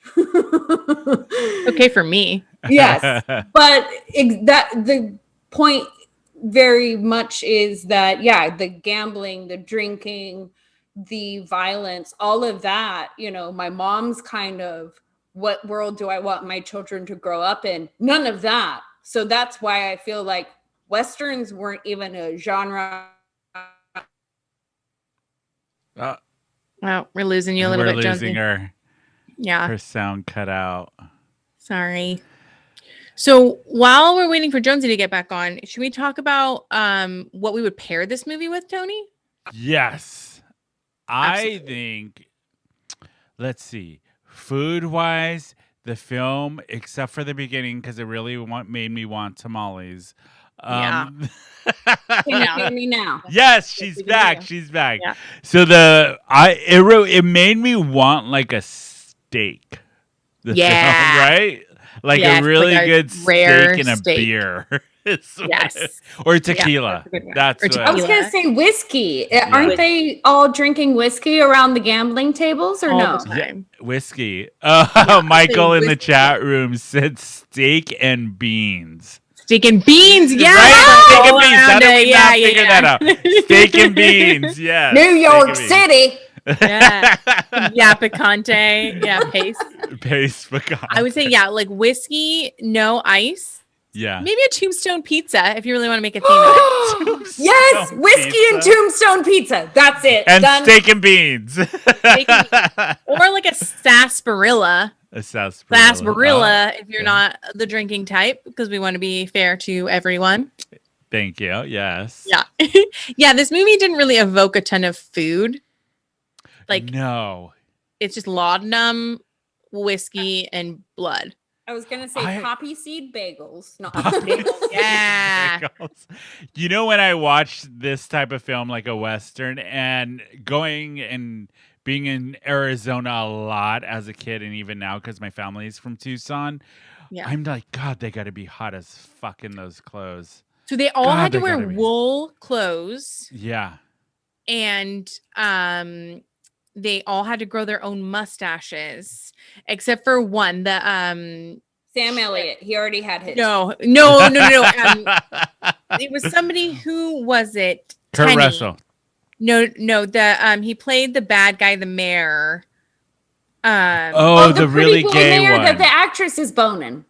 Okay for me. Yes. But the point very much is that, yeah, the gambling, the drinking, the violence, all of that, my mom's kind of, what world do I want my children to grow up in? None of that. So that's why I feel like Westerns weren't even a genre. Well, we're losing you a little bit, We're losing Jonsy. her sound cut out. Sorry. So while we're waiting for Jonsy to get back on, should we talk about what we would pair this movie with, Tony? Yes. Absolutely. I think, let's see, food-wise, the film, except for the beginning, because it really made me want tamales. Can you hear me now? Yes, she's back. She's back. Yeah. So it made me want like a steak. The film, right? Like a really good rare steak and a steak. beer. Yes. Or tequila. Yeah, That's what I was going to say whiskey. Aren't they all drinking whiskey around the gambling tables or all no? the time. whiskey. Michael in the chat room said steak and beans. Steak and beans, yeah. Right? Steak and All beans. How around did we it. not figure that out? Steak and beans, yeah. New York City. Yeah. Yeah, picante. Yeah, paste. Paste pecan. I would say, like whiskey, no ice. Yeah. Maybe a Tombstone pizza if you really want to make a theme of it. Yes, whiskey and Tombstone pizza. That's it. And Done. steak and beans. Or like a sarsaparilla. A sarsaparilla. If you're not the drinking type, because we want to be fair to everyone. Thank you. Yes. Yeah. Yeah, this movie didn't really evoke a ton of food. Like, no. It's just laudanum, whiskey, and blood. I was going to say poppy seed bagels. Not Yeah. You know, when I watched this type of film, like a Western, and going and being in Arizona a lot as a kid, and even now because my family is from Tucson, I'm like, God, they got to be hot as fuck in those clothes. So they all had to wear wool clothes. Yeah. And they all had to grow their own mustaches, except for one. Sam Elliott. He already had his. No. It was somebody. Who was it? Kurt Russell. No. He played the bad guy, the mayor. The really gay mayor one that the actress is boning.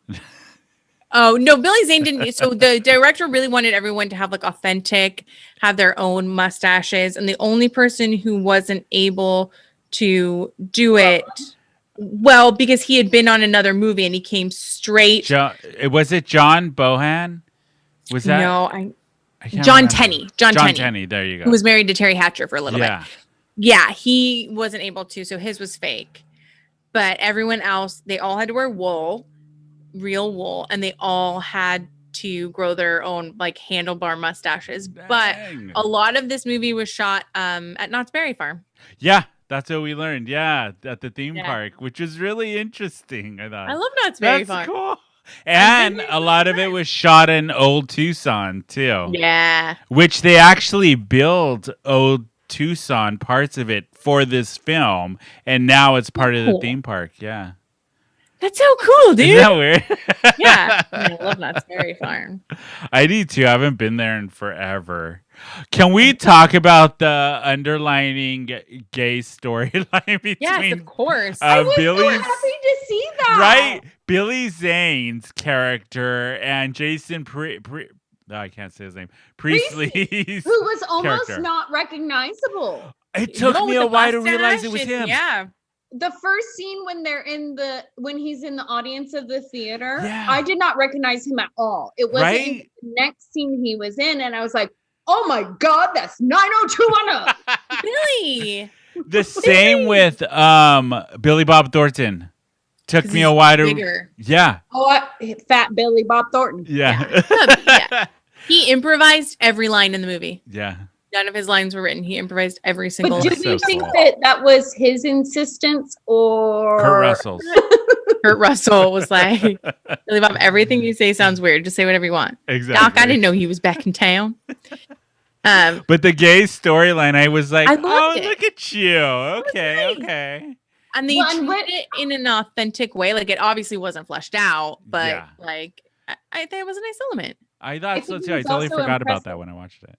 Oh no, Billy Zane didn't. So the director really wanted everyone to have like authentic, have their own mustaches, and the only person who wasn't able to do it, well, because he had been on another movie and he came straight. Was it John Bohan? Was that John Tenney? John Tenney. There you go. Who was married to Terry Hatcher for a little bit. Yeah, he wasn't able to, so his was fake. But everyone else, they all had to wear wool. Real wool, and they all had to grow their own like handlebar mustaches. Dang. But a lot of this movie was shot at Knott's Berry Farm. Yeah, that's what we learned. Yeah, at the theme park, which was really interesting. I thought I love Knott's Berry Farm. That's cool. And a lot of it was shot in old Tucson too. Yeah, which they actually build old Tucson parts of it for this film, and now it's part of the theme park. Yeah. That's so cool, dude. Isn't that weird? Yeah. I love Knott's Berry Farm. I do too. I haven't been there in forever. Can we talk about the underlining gay storyline between? Yes, of course. I was so happy to see that. Right? Billy Zane's character and Jason I can't say his name. Priestley's who was almost character. Not recognizable. It took me a while to realize it was him. Yeah. The first scene when he's in the audience of the theater, Yeah. I did not recognize him at all. It wasn't the next scene he was in, and I was like, "Oh my God, that's 90210." Really? The same with Billy Bob Thornton. Took me a while to bigger. Yeah. Oh, fat Billy Bob Thornton. Yeah. Yeah. He improvised every line in the movie. Yeah. None of his lines were written. He improvised every single But do line. we So think cool. that was his insistence or Kurt Russell's. Kurt Russell was like, Billy Bob, everything you say sounds weird. Just say whatever you want. Exactly. Doc, I didn't know he was back in town. But the gay storyline, I was like, I oh, loved it. look at you. Okay, nice. okay. And they Well, and treated what- it in an authentic way. Like it obviously wasn't fleshed out, but Yeah. like I think it was a nice element. I thought I so think too. it I was totally also forgot about impressive. that when I watched it.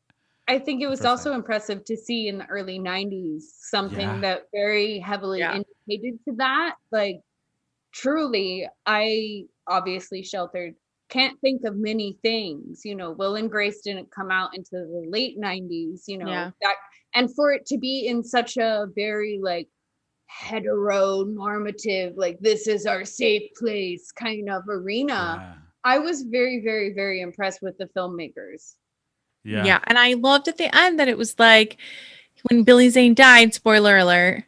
I think it was First also time. impressive to see in the early 90s something Yeah. that very heavily Yeah. indicated to that. Like, truly, I obviously sheltered, can't think of many things. You know, Will and Grace didn't come out into the late 90s, you know, Yeah. that, and for it to be in such a very like heteronormative, like this is our safe place kind of arena. Yeah. I was very, very, very impressed with the filmmakers. Yeah. And I loved at the end that it was like when Billy Zane died, spoiler alert.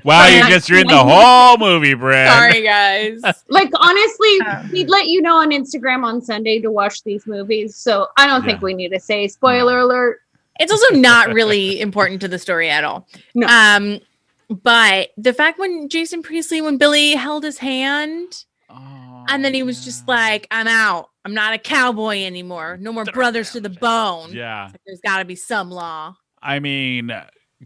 Wow, you But- just ruined the whole movie, Brynne. Sorry guys. Like, honestly, we'd let you know on Instagram on Sunday to watch these movies. So I don't think Yeah. we need to say spoiler alert. It's also not really important to the story at all. No. But the fact when Jason Priestley, when Billy held his hand, Oh, and then he was just like, I'm out. I'm not a cowboy anymore. No more brothers to the bone. yeah. It's like, there's got to be some law. I mean,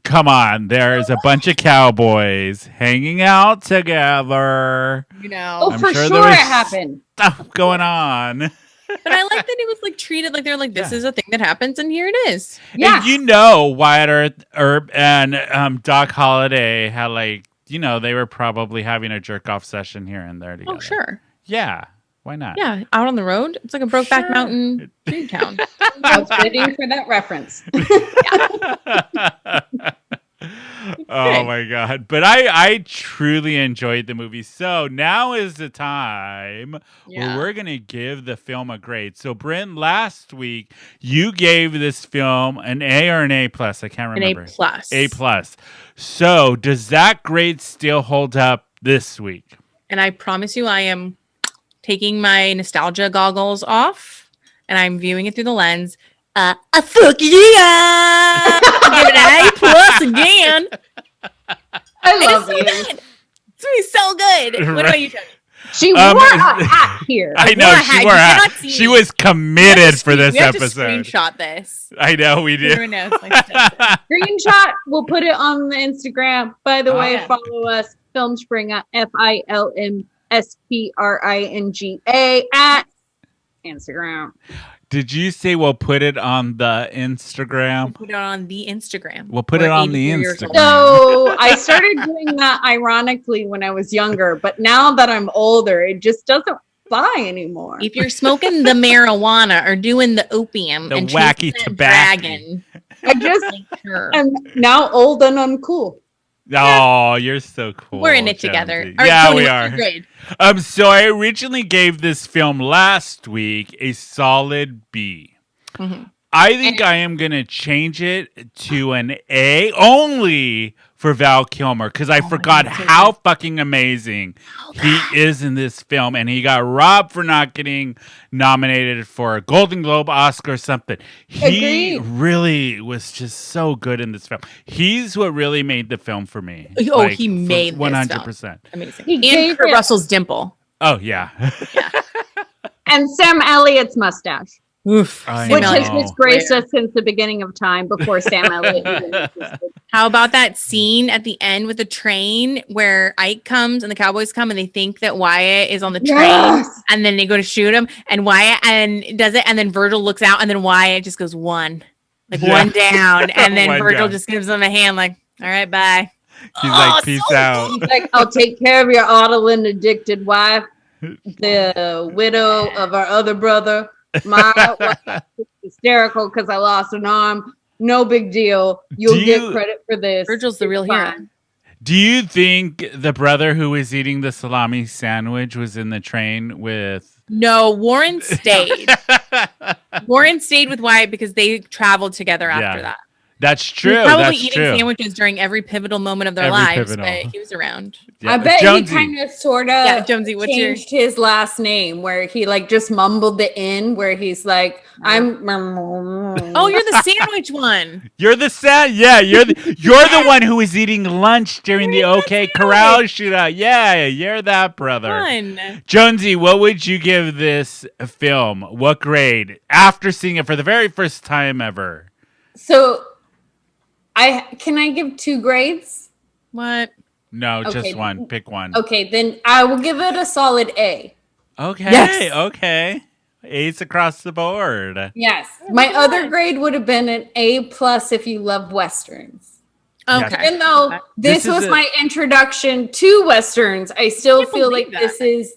come on. There's a bunch of cowboys hanging out together. You know? Oh, I'm for sure sure, there it was- happened. Stuff going on. But I like that it was like treated like they're like, this Yeah. is a thing that happens, and here it is. Yeah. And you know, Wyatt Earp and Doc Holliday had like, you know, they were probably having a jerk off session here and there together. Oh, sure. Yeah. Why not? Yeah. Out on the road. It's like a Brokeback Sure. Mountain dream town. I was waiting for that reference. Oh my god. But I truly enjoyed the movie. So now is the time where we're gonna give the film a grade. So Brynne, last week you gave this film an A or an A plus. I can't An remember. A plus. A plus. So does that grade still hold up this week? And I promise you, I am taking my nostalgia goggles off and I'm viewing it through the lens. A fuck yeah! Give it an A plus again. I love It's so you. good. It's gonna be so good. What about you, Tony? She wore a hat here. I know wore a she hat. wore a You hat. cannot see She me. was committed for this We have to episode. screenshot this. I know we do. Everyone knows my stuff. Screenshot. We'll put it on the Instagram. By the way, yeah. follow us, Filmspringa, FILMSPRINGA at Instagram. Did you say we'll put it on the Instagram? Put it on the Instagram. We'll put We're it on the 84 years old. Instagram. So I started doing that ironically when I was younger, but now that I'm older, it just doesn't fly anymore. If you're smoking the marijuana or doing the opium The and wacky chasing that tobacco. dragon, I just sure. am now old and uncool. Oh, you're so cool. We're in it together. Jonsy. All right, Yeah, Tony, we what's are. your grade? So I originally gave this film last week a solid B. Mhm. I think I am going to change it to an A only for Val Kilmer because I forgot God, so how fucking amazing he is in this film. And he got robbed for not getting nominated for a Golden Globe, Oscar, or something. He Agreed. really was just so good in this film. He's what really made the film for me. Oh, he made this 100%. Amazing. He And gave Kurt it- Russell's dimple. Oh, yeah. And Sam Elliott's mustache, Oof. I which know. has disgraced us since the beginning of time before Sam Elliott even existed. How about that scene at the end with the train where Ike comes and the Cowboys come and they think that Wyatt is on the train Yes. and then they go to shoot him and Wyatt and does it and then Virgil looks out and then Wyatt just goes one Yeah. one down and then One Virgil down. just gives him a hand like, all right, bye. He's Oh, like, peace so out. He's like, I'll take care of your Audlin addicted wife, the widow of our other brother. My wife is hysterical because I lost an arm. No big deal. You'll Do get you- Virgil's credit for this. Virgil's the real It's hero. fine. Do you think the brother who was eating the salami sandwich was in the train with? No, Warren stayed. Warren stayed with Wyatt because they traveled together after Yeah. that. That's He true. was probably That's eating true. sandwiches during every pivotal moment of their Every lives, pivotal. but he was around. Yeah. I bet Jonesy. he kind of sort of Yeah, Jonesy, what's your- changed his last name where he like just mumbled the "in" where he's like, I'm. Oh, you're the sandwich one. You're the Yeah, you're the one who was eating lunch during the OK Corral shootout. Yeah, you're that brother. Fun. Jonesy, what would you give this film? What grade after seeing it for the very first time ever? So, can I give 2 grades? What? No, Okay. just one. Pick one. Okay, then I will give it a solid A. Okay. Yes. Okay. A's across the board. Yes, my other grade would have been an A+ if you love westerns. Okay. Even though This this was is my introduction to westerns, I still can't feel believe like that. this is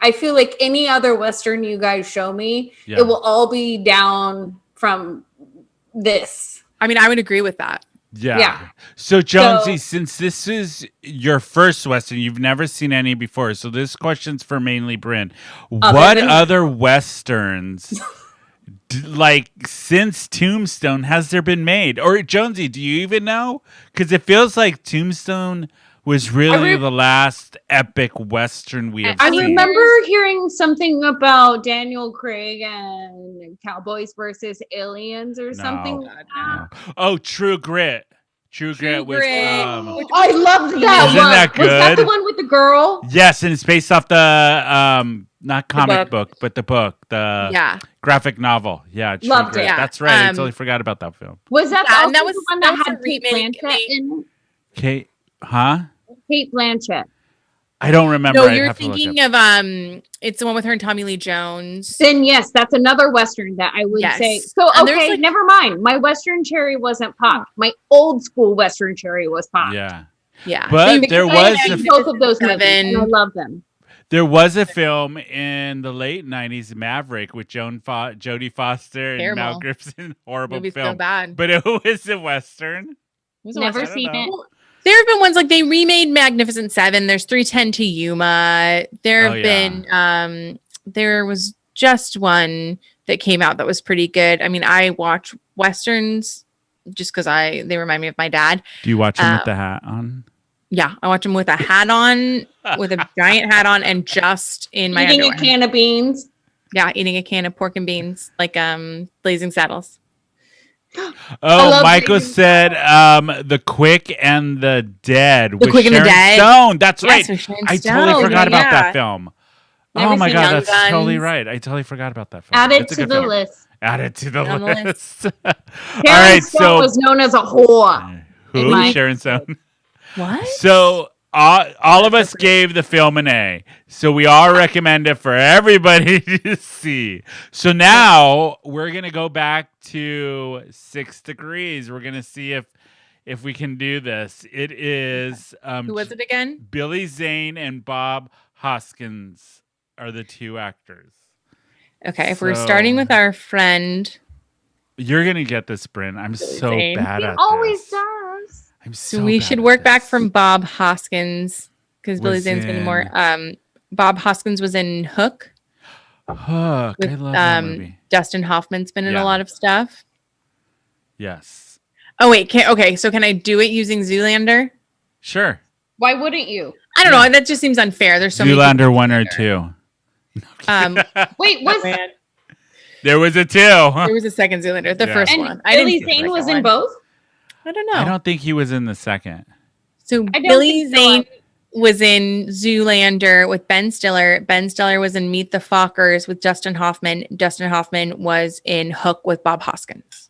I feel like any other western you guys show me, Yeah. it will all be down from this. I mean, I would agree with that. Yeah. So Jonesy, So- since this is your first Western, you've never seen any before. So this question's for mainly Brynne. What than- other Westerns, like since Tombstone, has there been made? Or Jonesy, do you even know? Because it feels like Tombstone was really the last epic Western we have I seen. remember hearing something about Daniel Craig and Cowboys versus Aliens or something like that. No. Oh, True Grit. True Grit was Grit. I loved that Isn't one. that Was that the good? one with the girl? Yes, and it's based off the not comic book. book, but the book, the Yeah. graphic novel. Yeah, True Loved Grit. it. Yeah. That's right. I Um, totally forgot about that film. Was that Yeah, also and that was- the one that that, was had a Kate remake. Blanchett in Kate, huh? it? Kate Blanchett. I don't remember. No, I'd you're have to look thinking up. of it's the one with her and Tommy Lee Jones. Then yes, that's another Western that I would Yes. say. So And there's, okay, like- never mind. My Western cherry wasn't popped. My old school Western cherry was popped. Yeah, Yeah. but Because there I was like a, both of those movies, Seven. and I love them. there was a film in the late '90s, Maverick, with Jodie Foster and Terrible. Mel Gibson. Horrible Movie's film, so bad. but it was a Western. Never I don't seen know. it. There have been ones like they remade Magnificent Seven. There's 310 to Yuma. There have Oh, yeah. been there was just one that came out that was pretty good. I mean, I watch westerns just because they remind me of my dad. Do you watch them with the hat on? Yeah, I watch them with a hat on, with a giant hat on, and just in my Eating underwear. a can of beans. Yeah, eating a can of pork and beans, like Blazing Saddles. Oh, love Michael Blazing said The Quick and the Dead with Quick and the Sharon Dead. Stone. That's Yes, right. with Sharon I Stone. totally forgot about Yeah. that film. Never Oh my seen god, Young that's totally Guns. right. I totally forgot about that film. Add it It's a to good the film. list. Add it to the On the list. All Sharon right, Stone so was known as a whore. who? my- Sharon Stone. What? So all of us gave the film an A. So we all recommend it for everybody to see. So now we're gonna go back to 6 Degrees. We're gonna see if we can do this. It is Who was it again? Billy Zane and Bob Hoskins are the two actors. Okay, if we're So- starting with our friend, You're gonna get this, Brynne. I'm so Zane. bad He at always this. does. I'm so so we bad should at work back this. from Bob Hoskins because Billy Was Zane's been more. in- Bob Hoskins was in Hook Hook. I with love that movie. Dustin Hoffman's been in Yeah. a lot of stuff. Yes. Oh wait, okay. So can I do it using Zoolander? Sure. Why wouldn't you? I don't know. That just seems unfair. There's so many. Zoolander 1 or 2. Wait, was Man, There was a 2. there was a second Zoolander. The Yeah. first and one. I didn't Billy see the Zane second was in one. both? I don't know. I don't think he was in the second. So I don't Billy think so. Zane was in Zoolander with Ben Stiller. Ben Stiller was in Meet the Fockers with Dustin Hoffman. Dustin Hoffman was in Hook with Bob Hoskins.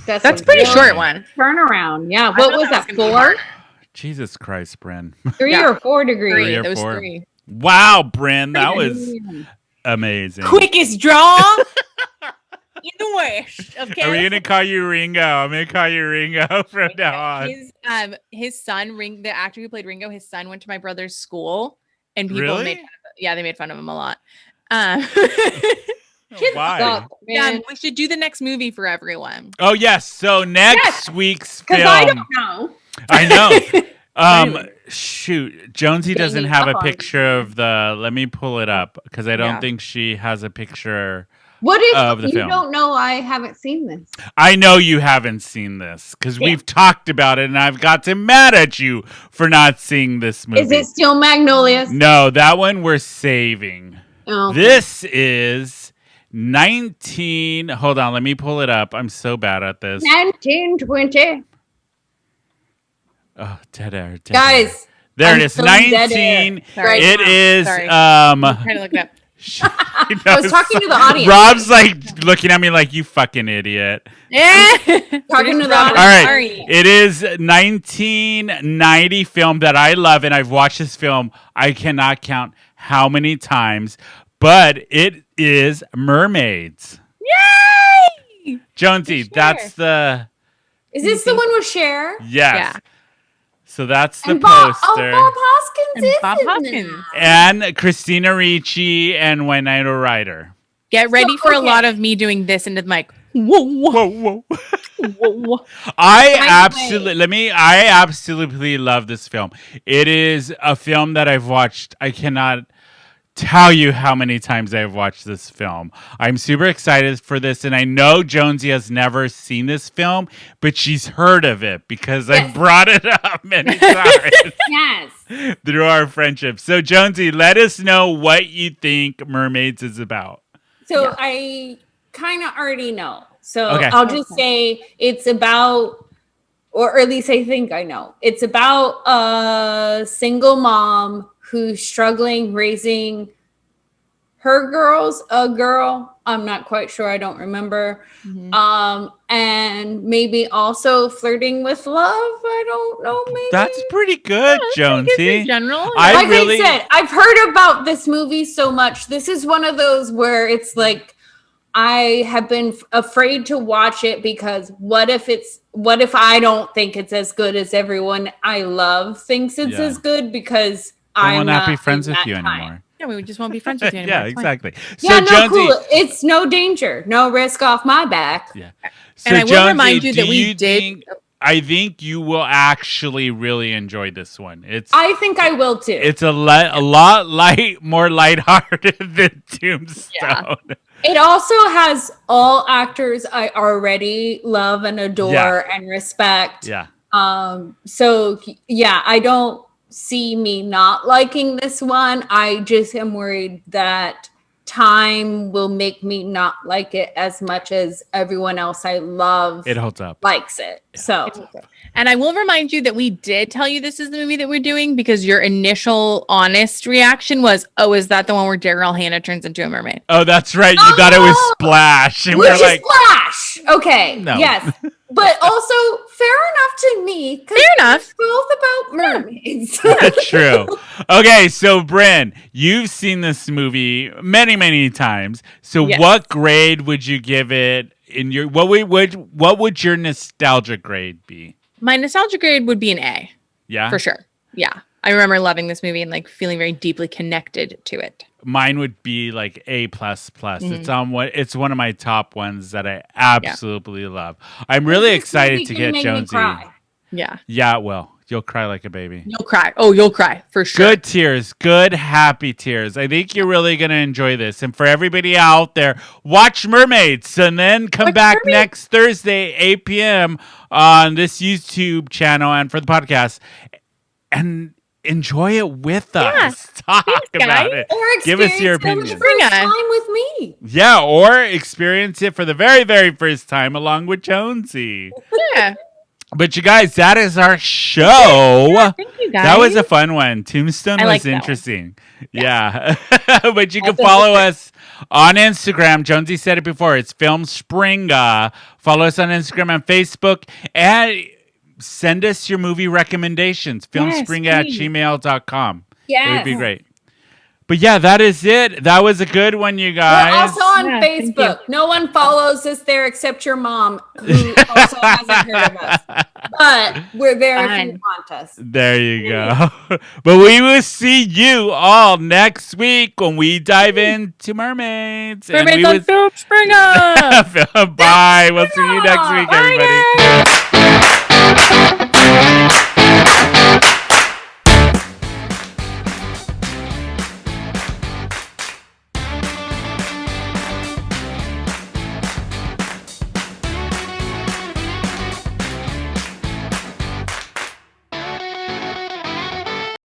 That's a pretty real short one. Turnaround. Yeah. I What thought was that that? was gonna be 4? hard. Jesus Christ, Brynne. 3 Yeah. or 4 degrees? Three or There was 4. 3. Wow, Brynne, that was amazing. Quickest draw in the West of Are we California. gonna call you Ringo? I'm gonna call you Ringo from now on. His son, the actor who played Ringo, his son went to my brother's school, and people Really? made fun of it. Yeah, they made fun of him a lot. Why? Suck, Yeah, man. we should do the next movie for everyone. Oh yes. So next week's film. Because I don't know. I know. Shoot, Jonesy Getting doesn't me have a up on picture of the. Let me pull it up because I don't Yeah. think she has a picture What of if the you film. don't know I haven't seen this? I know you haven't seen this because we've talked about it, and I've gotten mad at you for not seeing this movie. Is it still Magnolias? No, that one we're saving. Oh, okay. This is 19. Hold on, let me pull it up. I'm so bad at this. 1920. Oh, dead air. Guys. There I'm it is. feeling dead air 19. right It now. is. Sorry. I'm trying to look it up. I was talking to the audience. Rob's like looking at me like, you fucking idiot. Yeah. Talking to the Robert. audience. All right. Sorry. It is 1990 film that I love, and I've watched this film. I cannot count how many times, but it is Mermaids. Yay! Jonsy, Sure. that's the Is this the one with Cher? yes. Yeah. So that's the And Bob, poster. Bob Hoskins And is Bob in Hoskins. that. And Christina Ricci and Winona Ryder. Get ready for a lot of me doing this into the mic. Whoa, whoa, Whoa, whoa. whoa. I absolutely love this film. It is a film that I've watched. I cannot tell you how many times I've watched this film. I'm super excited for this, and I know Jonsy has never seen this film, but she's heard of it because I brought it up many times Yes. through our friendship. So Jonsy, let us know what you think Mermaids is about. So I kind of already know. So Okay. I'll just say it's about, or at least I think I know. It's about a single mom who's struggling raising her girls, a girl. I'm not quite sure. I don't remember. And maybe also flirting with love. I don't know. Maybe That's pretty good, Jonsy. In general. I like really- I said, I've heard about this movie so much. This is one of those where it's like I have been afraid to watch it because what if I don't think it's as good as everyone I love thinks it's as good because I I'm will not be in friends with that you time. anymore. Yeah, we just won't be friends with you anymore. Yeah, It's fine. exactly. Yeah, So no, Jonsy, cool. It's no danger, no risk off my back. yeah. And I will Jonsy, remind you that do we you did- think- I think you will actually really enjoy this one. I think I will too. It's a lot more lighthearted than Tombstone. It also has all actors I already love and adore and respect. Yeah. So yeah, I don't see me not liking this one. I just am worried that time will make me not like it as much as everyone else I love It holds up. likes it. So And I will remind you that we did tell you this is the movie that we're doing because your initial honest reaction was, oh, is that the one where Daryl Hannah turns into a mermaid? Oh, that's right. You thought it was Splash. And which we're is like, Flash. Okay. No. Yes. But also fair enough to me. 'Cause Fair enough. it's both about mermaids. that's true. Okay, so Brynne, you've seen this movie many times. So Yes. what grade would you give it in your what would your nostalgia grade be? My nostalgia grade would be an A, Yeah. for sure. Yeah. I remember loving this movie and like feeling very deeply connected to it. Mine would be like A++. Mm-hmm. It's one of my top ones that I absolutely love. I'm really excited to get Jonsy. Yeah. Yeah, well, you'll cry like a baby. You'll cry. Oh, you'll cry for sure. Good tears, good happy tears. I think you're really going to enjoy this. And for everybody out there, watch Mermaids and then come back next Thursday, 8 p.m. on this YouTube channel and for the podcast and enjoy it with us. Talk about it. Or Give us your experience opinion. it for the first time with me. Yeah, or experience it for the very first time along with Jonsy. Yeah. But you guys, that is our show. Thank you guys. That was a fun one. Tombstone I was liked that one. interesting. Yeah. But you can follow us on Instagram. Jonsy said it before. It's Filmspringa. Follow us on Instagram and Facebook. And send us your movie recommendations. Filmspringa@gmail.com. Yes. It would be great. But yeah, that is it. That was a good one, you We're guys. also on Yeah, thank Facebook. No one follows us there except your mom, who also hasn't heard of us. But we're there if you Fine. want us. There you go. But we will see you all next week when we dive into mermaids. Mermaids we on Filmspringa. Bye. We'll see you next week, everybody.